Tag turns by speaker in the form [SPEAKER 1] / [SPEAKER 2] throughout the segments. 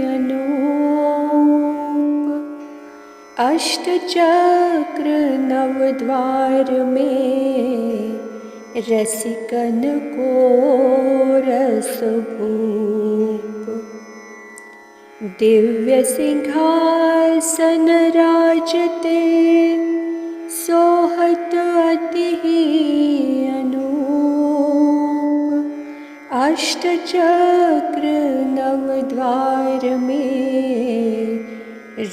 [SPEAKER 1] अनूप। अष्टचक्र नवद्वार में रसिकन को रस भूप। दिव्य सिंहासन राजते सोहत अति अनूप। अष्टचक्र नवद्वार में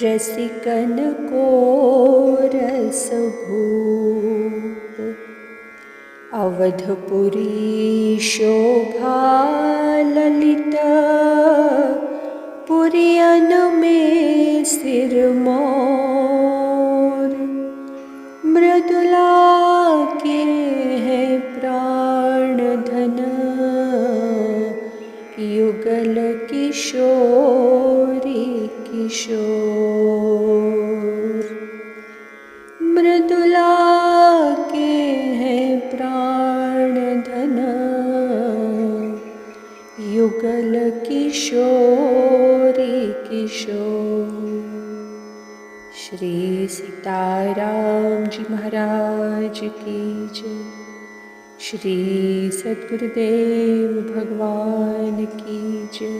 [SPEAKER 1] रसिकन को रस भूप। अवधपुरी शोभा ललित पुरियन में सिरमौर। मृदुला के हैं प्राण धन युगल किशोरी किशोर। मृदुला के हैं प्राण धन युगल किशोरी किशोर। श्री सीताराम जी महाराज की जय। श्री सद्गुरुदेव भगवान की जय।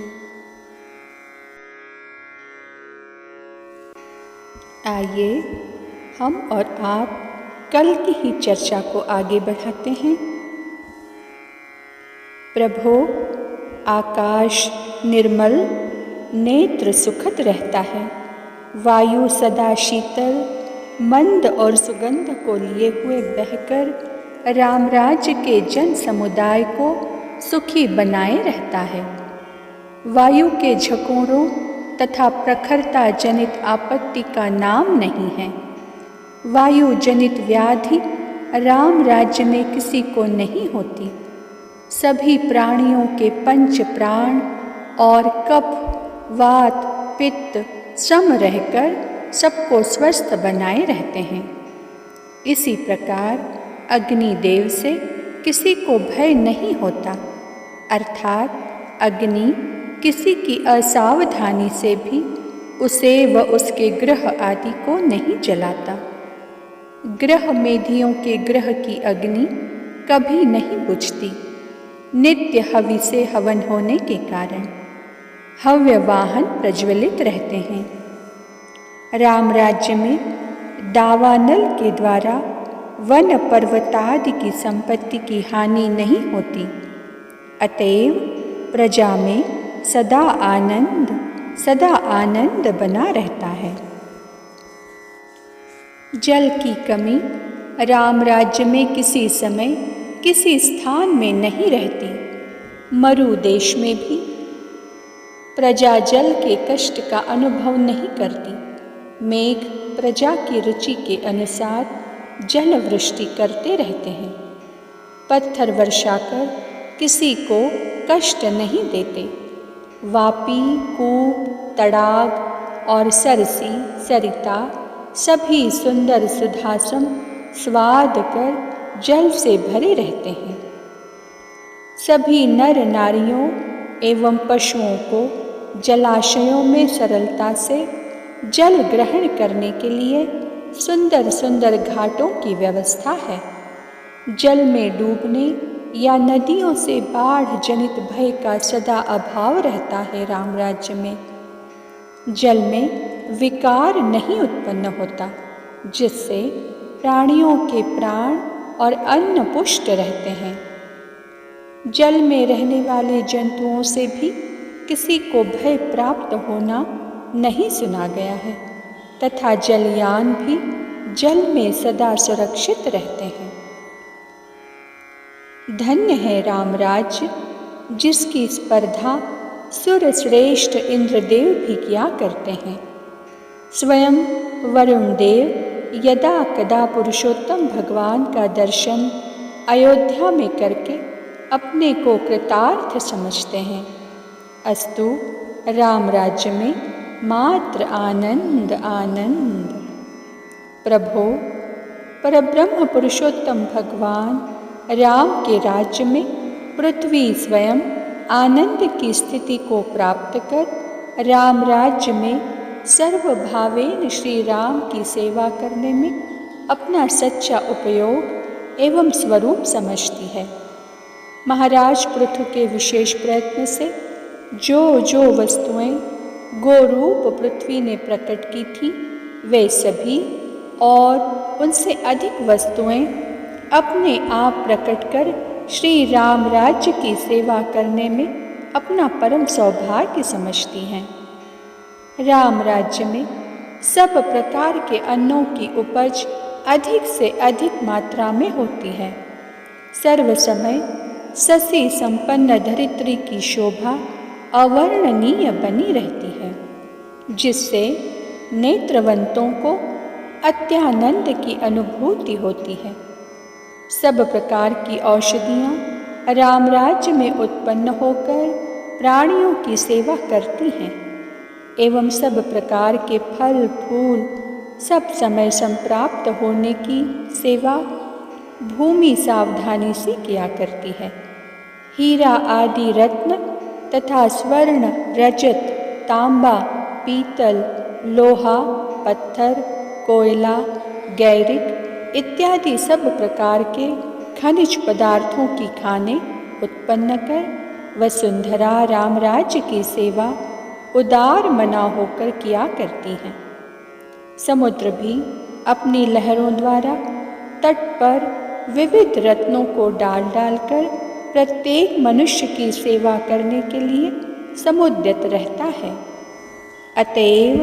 [SPEAKER 1] आइए हम और आप कल की ही चर्चा को आगे बढ़ाते हैं। प्रभो, आकाश निर्मल, नेत्र सुखद रहता है। वायु सदा शीतल, मंद और सुगंध को लिए हुए बहकर राम राज्य के जन समुदाय को सुखी बनाए रहता है। वायु के झकोरों तथा प्रखरता जनित आपत्ति का नाम नहीं है। वायु जनित व्याधि राम राज्य में किसी को नहीं होती। सभी प्राणियों के पंच प्राण और कफ, वात, पित्त सम रहकर सबको स्वस्थ बनाए रहते हैं। इसी प्रकार अग्निदेव से किसी को भय नहीं होता, अर्थात अग्नि किसी की असावधानी से भी उसे व उसके ग्रह आदि को नहीं जलाता। ग्रह मेधियों के ग्रह की अग्नि कभी नहीं बुझती। नित्य हवि से हवन होने के कारण हव्य वाहन प्रज्वलित रहते हैं। राम राज्य में दावानल के द्वारा वन पर्वतादि की संपत्ति की हानि नहीं होती। अतएव प्रजा में सदा आनंद बना रहता है। जल की कमी राम राज्य में किसी समय किसी स्थान में नहीं रहती। मरु देश में भी प्रजा जल के कष्ट का अनुभव नहीं करती। मेघ प्रजा की रुचि के अनुसार जल वृष्टि करते रहते हैं। पत्थर वर्षा कर किसी को कष्ट नहीं देते। वापी, कूप, तड़ाग और सरसी, सरिता सभी सुंदर सुधासम स्वाद कर जल से भरे रहते हैं। सभी नर नारियों एवं पशुओं को जलाशयों में सरलता से जल ग्रहण करने के लिए सुंदर सुंदर घाटों की व्यवस्था है। जल में डूबने या नदियों से बाढ़ जनित भय का सदा अभाव रहता है। राम राज्य में जल में विकार नहीं उत्पन्न होता, जिससे प्राणियों के प्राण और अन्न पुष्ट रहते हैं। जल में रहने वाले जंतुओं से भी किसी को भय प्राप्त होना नहीं सुना गया है, तथा जलयान भी जल में सदा सुरक्षित रहते हैं। धन्य है राम राज्य, जिसकी स्पर्धा सुर श्रेष्ठ इंद्रदेव भी किया करते हैं। स्वयं वरुण देव यदा कदा पुरुषोत्तम भगवान का दर्शन अयोध्या में करके अपने को कृतार्थ समझते हैं। अस्तु राम राज्य में मात्र आनंद आनंद। प्रभो, परब्रह्म पुरुषोत्तम भगवान राम के राज्य में पृथ्वी स्वयं आनंद की स्थिति को प्राप्त कर राम राज्य में सर्वभावेन श्री राम की सेवा करने में अपना सच्चा उपयोग एवं स्वरूप समझती है। महाराज पृथु के विशेष प्रयत्न से जो जो वस्तुएं गोरूप पृथ्वी ने प्रकट की थी वे सभी और उनसे अधिक वस्तुएं अपने आप प्रकट कर श्री राम राज्य की सेवा करने में अपना परम सौभाग्य समझती हैं। राम राज्य में सब प्रकार के अन्नों की उपज अधिक से अधिक मात्रा में होती है। सर्व समय ससी संपन्न धरित्री की शोभा अवर्णनीय बनी रहती है, जिससे नेत्रवंतों को अत्यानंद की अनुभूति होती है। सब प्रकार की औषधियाँ राम राज्य में उत्पन्न होकर प्राणियों की सेवा करती हैं एवं सब प्रकार के फल फूल सब समय संप्राप्त होने की सेवा भूमि सावधानी से किया करती है। हीरा आदि रत्न तथा स्वर्ण रजत तांबा पीतल लोहा पत्थर कोयला गैरिक इत्यादि सब प्रकार के खनिज पदार्थों की खाने उत्पन्न कर वसुंधरा राम राज्य की सेवा उदार मना होकर किया करती हैं। समुद्र भी अपनी लहरों द्वारा तट पर विविध रत्नों को डाल डालकर प्रत्येक मनुष्य की सेवा करने के लिए समुद्यत रहता है। अतएव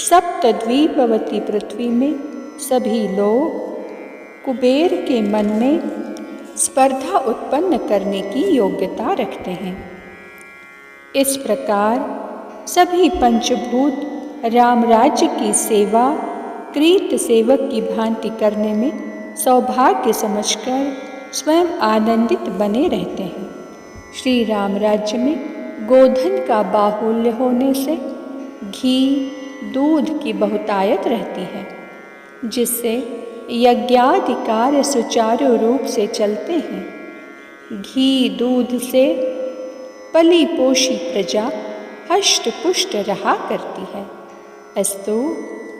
[SPEAKER 1] सप्तद्वीपवती पृथ्वी में सभी लोग कुबेर के मन में स्पर्धा उत्पन्न करने की योग्यता रखते हैं। इस प्रकार सभी पंचभूत राम राज्य की सेवा कृत सेवक की भांति करने में सौभाग्य समझकर स्वयं आनंदित बने रहते हैं। श्री राम राज्य में गोधन का बाहुल्य होने से घी दूध की बहुतायत रहती है, जिससे यज्ञादि कार्य सुचारू रूप से चलते हैं। घी दूध से पली पोषी प्रजा हष्ट पुष्ट रहा करती है। अस्तु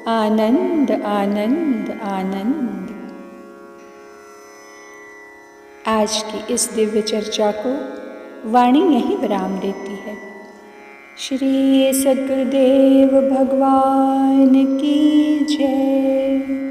[SPEAKER 1] आनंद आनंद आनंद। आज की इस दिव्य चर्चा को वाणी यहीं विराम देती है। श्री सद्गुरुदेव भगवान की जय।